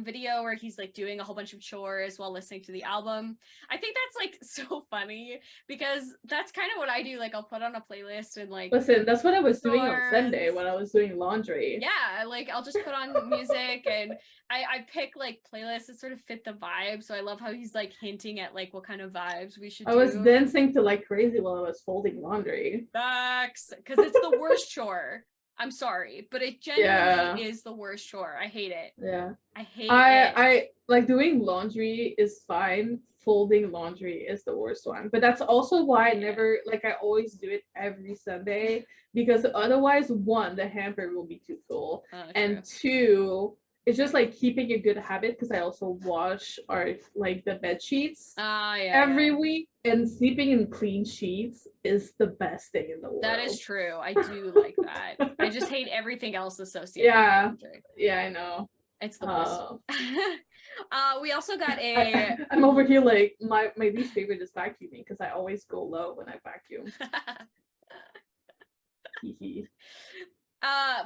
video where he's like doing a whole bunch of chores while listening to the album. I think that's like so funny because that's kind of what I do. Like I'll put on a playlist and like
listen, that's what I was doing on Sunday when I was doing laundry.
Yeah, like I'll just put on music and I pick like playlists that sort of fit the vibe. So I love how he's like hinting at like what kind of vibes we should do.
I was dancing to Like Crazy while I was folding laundry.
Facts, because it's the worst chore. I'm sorry, but it genuinely is the worst chore. I hate it.
Yeah.
I hate it.
I like doing laundry is fine. Folding laundry is the worst one. But that's also why I never like I always do it every Sunday because otherwise one, the hamper will be too full. And two, it's just like keeping a good habit because I also wash like the bed sheets every week, and sleeping in clean sheets is the best thing in the world.
That is true. I do like that. I just hate everything else associated with laundry.
Yeah, I know.
It's the worst. We also got a
I'm over here like my least favorite is vacuuming because I always go low when I vacuum.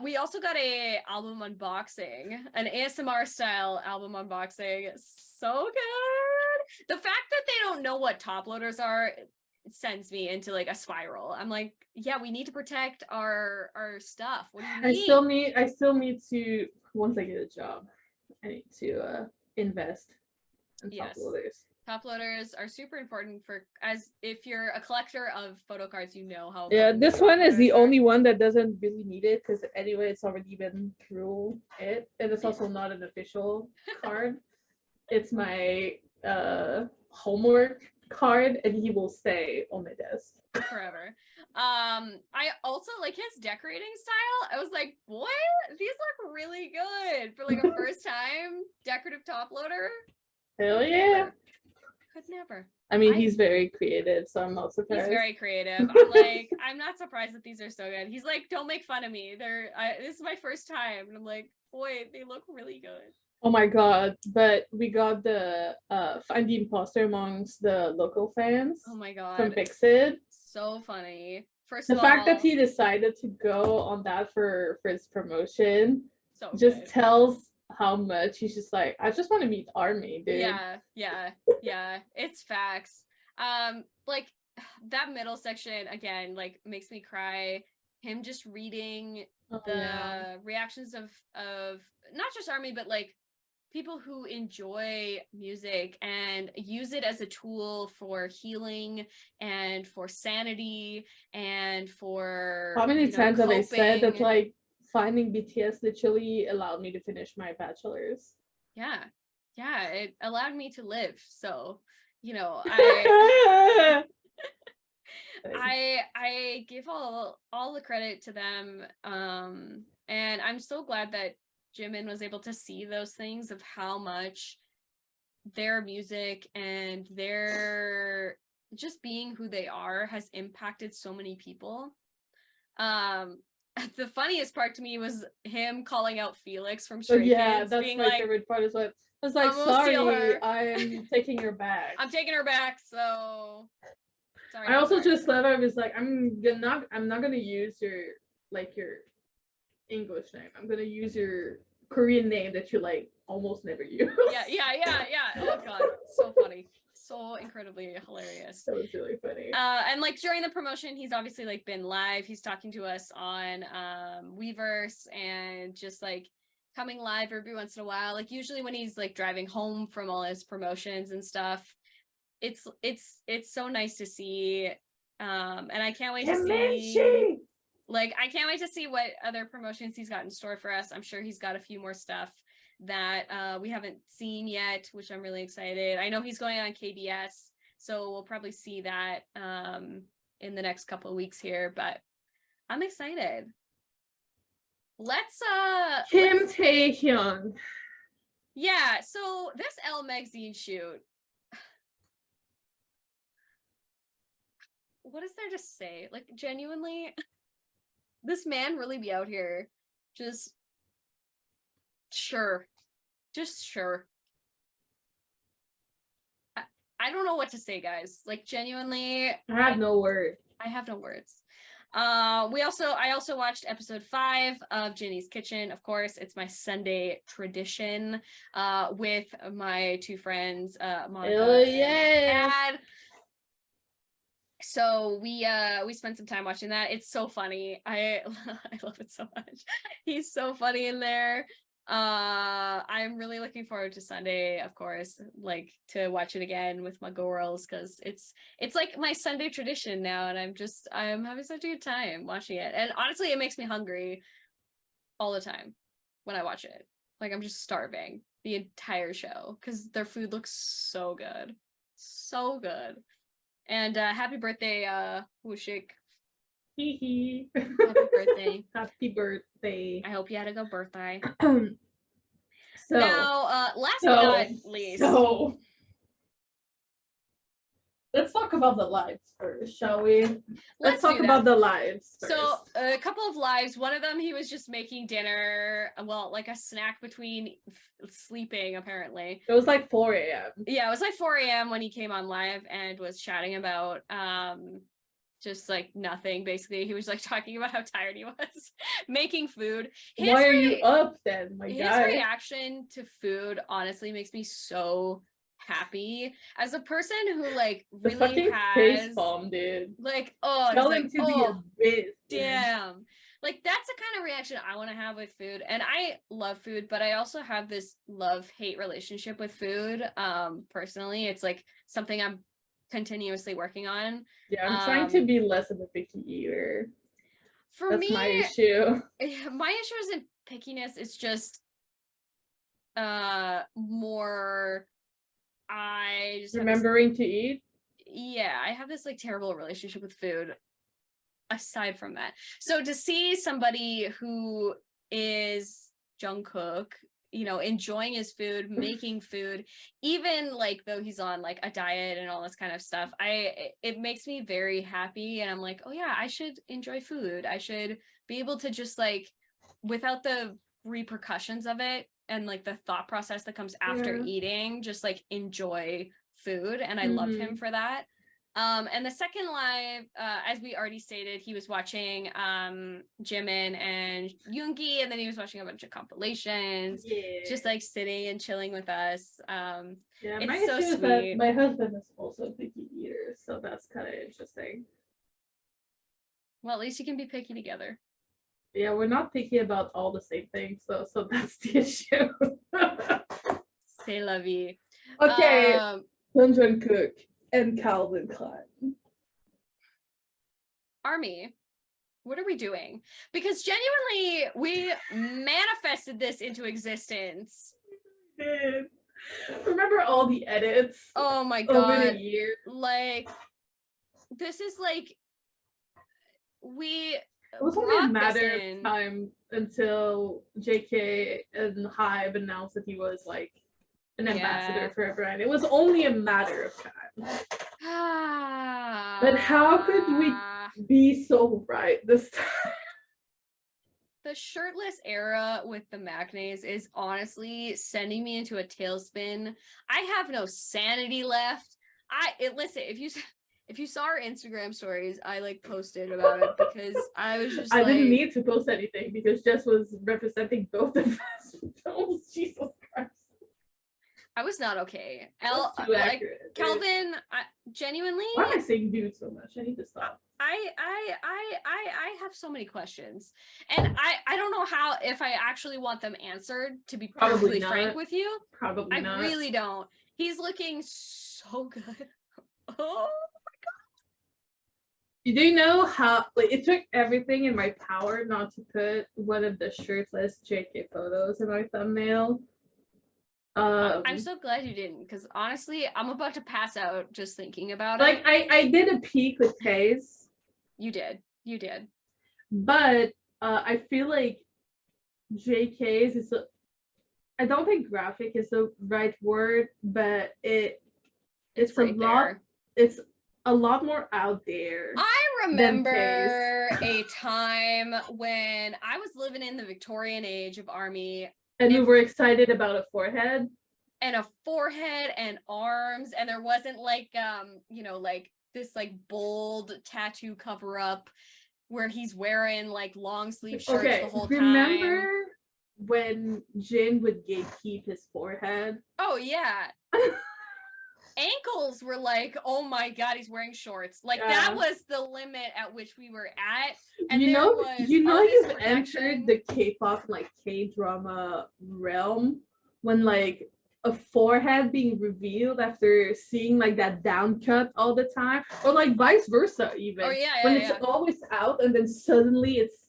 We also got a album unboxing, an ASMR style album unboxing. So good. The fact that they don't know what top loaders are sends me into like a spiral. I'm like, yeah, we need to protect our stuff. What do you mean?
I still need to, once I get a job, I need to invest in top loaders.
Top loaders are super important if you're a collector of photo cards, you know how.
Yeah, this one is the only one that doesn't really need it because anyway, it's already been through it, and it's also not an official card. It's my homework card, and he will stay on my desk
forever. I also like his decorating style. I was like, boy, these look really good for like a first time decorative top loader.
Hell yeah.
Could never.
I mean, he's very creative, so I'm not surprised.
He's very creative. I'm like, I'm not surprised that these are so good. He's like, don't make fun of me. This is my first time. And I'm like, boy, they look really good.
Oh my god, but we got the find the imposter amongst the local fans.
Oh my god.
From PIXID.
So funny.
The fact that he decided to go on that for his promotion just tells how much he's just like, I just want to meet ARMY, dude.
Yeah. It's facts. Like that middle section again, like makes me cry. Him just reading the reactions of not just ARMY, but like people who enjoy music and use it as a tool for healing and for sanity and for
how many times have I said that like finding BTS literally allowed me to finish my bachelor's?
Yeah, it allowed me to live. So, you know, I give all the credit to them. And I'm so glad that Jimin was able to see those things of how much their music and their just being who they are has impacted so many people. The funniest part to me was him calling out Felix from Stray Kids.
That's my favorite part as well. I was like, sorry, I'm taking her back.
I'm taking her back, so sorry.
I also just love I was like, I'm not gonna use your English name. I'm gonna use your Korean name that you like almost never use.
Yeah. Oh god, so funny. So incredibly hilarious.
That was really funny.
And like during the promotion, he's obviously like been live. He's talking to us on Weverse and just like coming live every once in a while. Like usually when he's like driving home from all his promotions and stuff. It's so nice to see. And I can't wait to see Like, I can't wait to see what other promotions he's got in store for us. I'm sure he's got a few more stuff that we haven't seen yet, which I'm really excited. I know he's going on KBS, so we'll probably see that in the next couple of weeks here, but I'm excited. Let's
Kim Taehyung.
Yeah, so this Elle magazine shoot, what is there to say? Like, genuinely, this man really be out here just sure. I don't know what to say, guys. Like, genuinely,
I have no words.
I also watched episode 5 of Jinny's Kitchen. Of course, it's my Sunday tradition with my two friends, Monica and Dad. So we spent some time watching that. It's so funny. I love it so much. He's so funny in there. I'm really looking forward to Sunday, of course, like to watch it again with my girls, because it's like my Sunday tradition now, and I'm having such a good time watching it. And honestly, it makes me hungry all the time when I watch it. Like, I'm just starving the entire show because their food looks so good. So good. And happy birthday, Wushik.
Hee
Happy birthday.
Happy birthday.
I hope you had a good birthday.
So
now, last but not least.
So let's talk about the lives first, shall we? Let's talk about the lives first.
So a couple of lives. One of them, he was just making dinner, well, like a snack between sleeping, apparently.
It was like 4 a.m.
Yeah, it was like 4 a.m. when he came on live and was chatting about just like nothing. Basically, he was like talking about how tired he was making food.
Why are you up then, my guy?
His reaction to food honestly makes me so happy as a person who like really has
face palm, dude.
Like,
tell him to be a bitch.
Damn. Like, that's the kind of reaction I want to have with food. And I love food, but I also have this love-hate relationship with food. Personally, it's like something I'm continuously working on.
Yeah, I'm trying to be less of a picky eater.
For
me, my issue.
My issue isn't pickiness, it's just more I just
remembering to eat.
Yeah, I have this like terrible relationship with food aside from that. So to see somebody who is Jungkook, you know, enjoying his food, making food, even like though he's on like a diet and all this kind of stuff, it makes me very happy. And I'm like, oh yeah, I should enjoy food. I should be able to just like, without the repercussions of it and like the thought process that comes after eating, just like enjoy food. And I love him for that. And the second live, as we already stated, he was watching Jimin and Yoongi, and then he was watching a bunch of compilations, just like sitting and chilling with us.
Yeah, it's so sweet. My husband is also a picky eater, so that's kind of interesting.
Well, at least you can be picky together.
Yeah, we're not picky about all the same things, though, so that's the issue.
C'est la vie.
Okay, Jungkook and Calvin Klein.
Army, what are we doing? Because genuinely, we manifested this into existence.
We did. Remember all the edits?
Oh my god.
Over the years.
Like, this is like,
it was only a matter of time until JK and Hybe announced that he was like an ambassador for a brand. It was only a matter of time. But how could we be so right this time?
The shirtless era with the maknaes is honestly sending me into a tailspin. I have no sanity left. Listen, if you saw our Instagram stories, I like posted about it because I was just
I didn't need to post anything because Jess was representing both of us. Oh, Jesus Christ.
I was not okay. Calvin, genuinely.
Why am I saying dude so much? I need to stop.
I have so many questions, and I don't know if I actually want them answered. To be perfectly frank with you,
probably not.
I really don't. He's looking so good. Oh my god.
You do know how like it took everything in my power not to put one of the shirtless JK photos in my thumbnail.
I'm so glad you didn't, because honestly, I'm about to pass out just thinking about it.
Like I did a peek with Taze.
You did.
But I feel like JK's is I don't think graphic is the right word, but it's right a lot there. It's a lot more out there.
I remember a time when I was living in the Victorian age of ARMY.
And we were excited about a forehead.
And a forehead and arms, and there wasn't like you know, like this like bold tattoo cover up where he's wearing like long sleeve shirts the whole time.
Remember when Jin would gatekeep his forehead?
Oh yeah. Ankles were like, oh my god, he's wearing shorts. Like that was the limit at which we were at. And
you've entered the K-pop like K-drama realm when like a forehead being revealed after seeing like that down cut all the time, or like vice versa even. When it's always out and then suddenly it's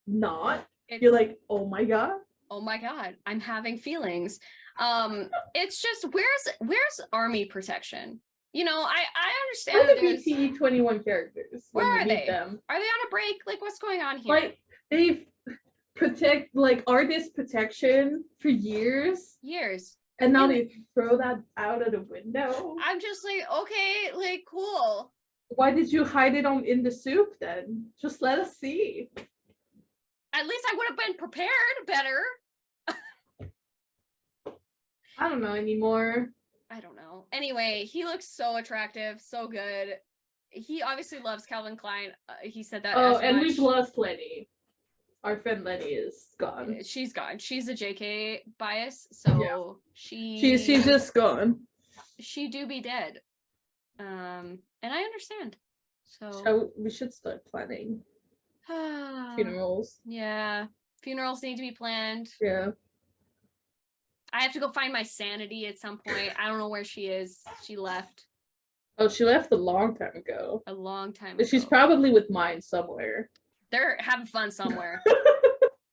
not. You're like, oh my god,
I'm having feelings. It's just where's ARMY protection? You know, I understand
that there's BT21 characters.
Where are they? Them. Are they on a break? Like, what's going on here?
Like they've protect like artist protection for years. And now they throw that out of the window.
I'm just like, okay, like cool.
Why did you hide it in the soup then? Just let us see.
At least I would have been prepared better.
I don't know anymore.
I don't know. Anyway, he looks so attractive, so good. He obviously loves Calvin Klein. He said that.
Oh, and we've lost Lenny. Our friend Lenny is gone.
She's gone. She's a JK bias, so
she's just gone.
She do be dead. And I understand. So
we should start planning funerals.
Yeah, funerals need to be planned.
Yeah.
I have to go find my sanity at some point. I don't know where she is. She left.
Oh, she left a long time ago.
A long time ago.
She's probably with mine somewhere.
They're having fun somewhere.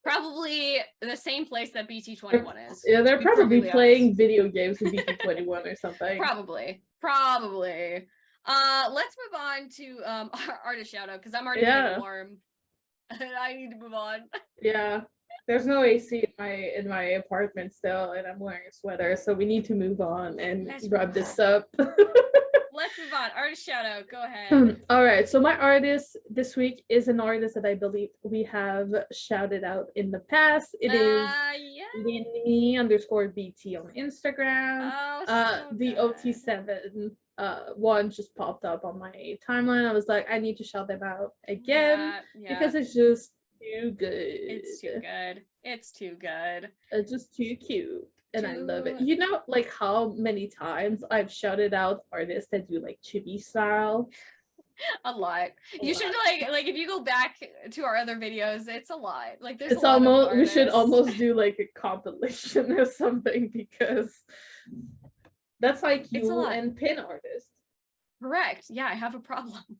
Probably the same place that BT21 is.
Yeah, they're probably playing video games with BT21 or something.
Probably. Let's move on to our artist shout out because I'm already getting warm. And I need to move on.
Yeah. There's no AC in my apartment still, and I'm wearing a sweater, so we need to move on and wrap this up.
Let's move on. Artist shout out. Go ahead.
All right. So my artist this week is an artist that I believe we have shouted out in the past. It is Jinny_BT on Instagram. The OT7 one just popped up on my timeline. I was like, I need to shout them out again because it's just too good.
It's too good. It's
just too cute. And I love it. You know, like how many times I've shouted out artists that do like chibi style?
A lot. You should like if you go back to our other videos, it's a lot. Like there's
it's almost we should almost do like a compilation or something because that's like you and pin artists.
Correct. Yeah, I have a problem.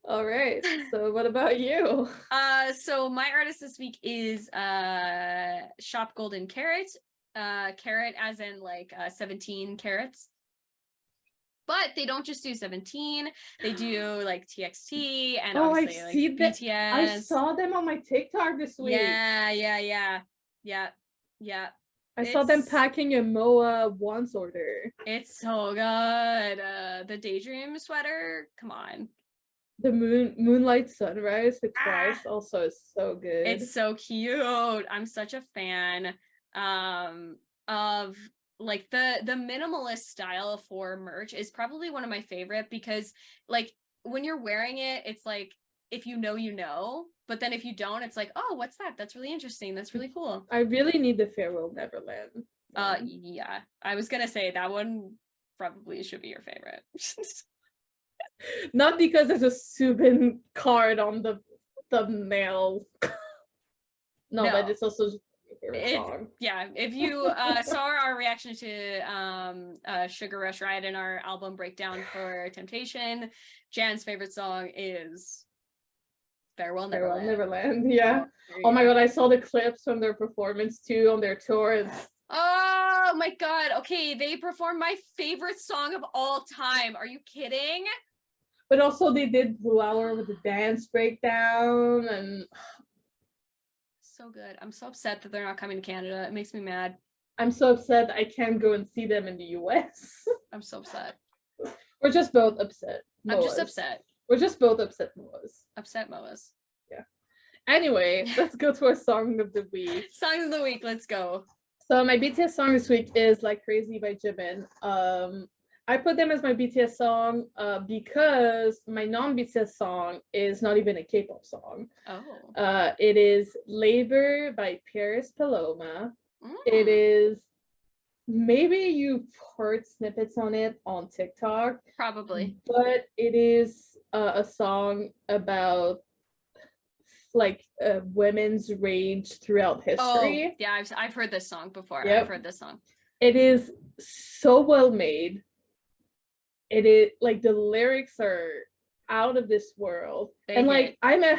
All right. So what about you?
So my artist this week is Shop Golden Carrot. Carrot as in like 17 carats. But they don't just do 17. They do like TXT and obviously like BTS.
I saw them on my TikTok this week.
Yeah.
I saw them packing a MOA once order.
It's so good. The Daydream sweater. Come on.
The Moonlight Sunrise with Twice also is so good.
It's so cute. I'm such a fan of like the minimalist style for merch is probably one of my favorite because like when you're wearing it, it's like if you know, you know, but then if you don't, it's like, oh, what's that? That's really interesting. That's really cool.
I really need the Farewell Neverland.
Yeah, I was gonna say that one probably should be your favorite.
Not because there's a Subin card on the thumbnail. No, but it's also
Yeah, if you saw our reaction to Sugar Rush Riot in our album breakdown for Temptation, Jan's favorite song is Farewell Neverland.
Yeah. Oh my god, I saw the clips from their performance too on their tour.
Oh my god. Okay, they performed my favorite song of all time. Are you kidding?
But also they did Blue Hour with the dance breakdown and
so good. I'm so upset that they're not coming to Canada. It makes me mad.
I'm so upset I can't go and see them in the US.
I'm so upset.
We're just both upset.
I'm just upset.
We're just both upset Moas.
Upset Moas.
Yeah. Anyway, let's go to our song of the week.
Song of the week, let's go.
So my BTS song this week is Like Crazy by Jimin. I put them as my BTS song because my non-BTS song is not even a K-pop song.
Oh.
It is Labor by Paris Paloma. It is, maybe you've heard snippets on it on TikTok.
Probably.
But it is a song about like women's rage throughout history.
Oh, yeah, I've heard this song before.
Yep.
I've heard this song.
It is so well made. It is like the lyrics are out of this world. And like I'm a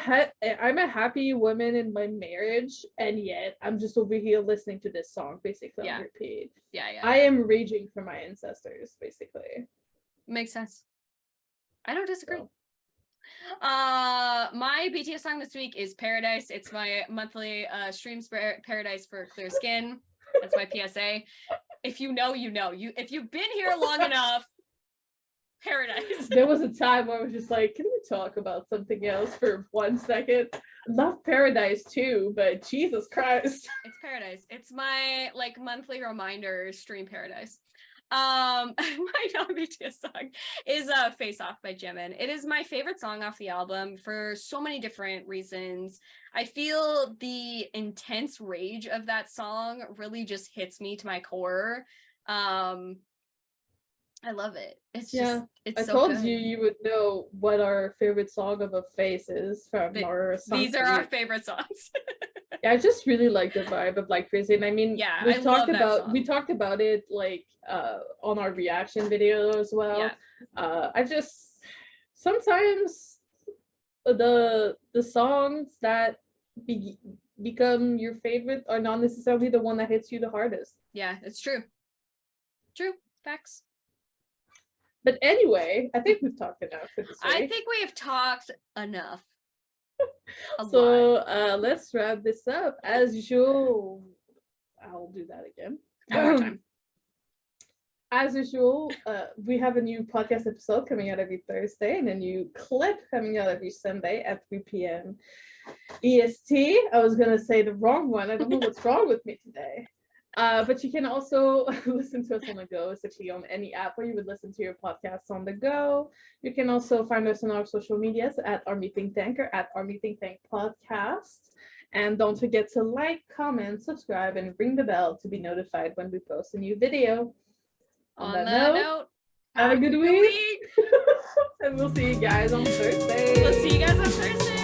happy woman in my marriage, and yet I'm just over here listening to this song basically on repeat.
Yeah.
I am raging for my ancestors, basically.
Makes sense. I don't disagree. So. My BTS song this week is Paradise. It's my monthly streams Paradise for clear skin. That's my PSA. If you know, you know. If you've been here long enough, Paradise.
There was a time where I was just like, can we talk about something else for 1 second? I love Paradise too, but Jesus Christ.
It's Paradise. It's my like monthly reminder stream Paradise. My non-BTS song is Face Off by Jimin. It is my favorite song off the album for so many different reasons. I feel the intense rage of that song really just hits me to my core. I love it. It's just, it's so good.
I told you would know what our favorite song of a face is from our song.
These are our favorite songs.
Yeah, I just really like the vibe of Like Crazy. And I mean, we talked about it like on our reaction video as well. Yeah. I just sometimes the songs that become your favorite are not necessarily the one that hits you the hardest.
Yeah, it's true. True. Facts.
But anyway, I think we've talked enough for this week.
I think we have talked enough.
Let's wrap this up. As usual, I'll do that again.
One more time.
As usual, we have a new podcast episode coming out every Thursday and a new clip coming out every Sunday at 3 p.m. EST. I was going to say the wrong one. I don't know what's wrong with me today. But you can also listen to us on the go, essentially on any app where you would listen to your podcasts on the go. You can also find us on our social medias at Army ThinkTank or at Army ThinkTank Podcast. And don't forget to like, comment, subscribe, and ring the bell to be notified when we post a new video. On that note, have a good week. And we'll see you guys on Thursday.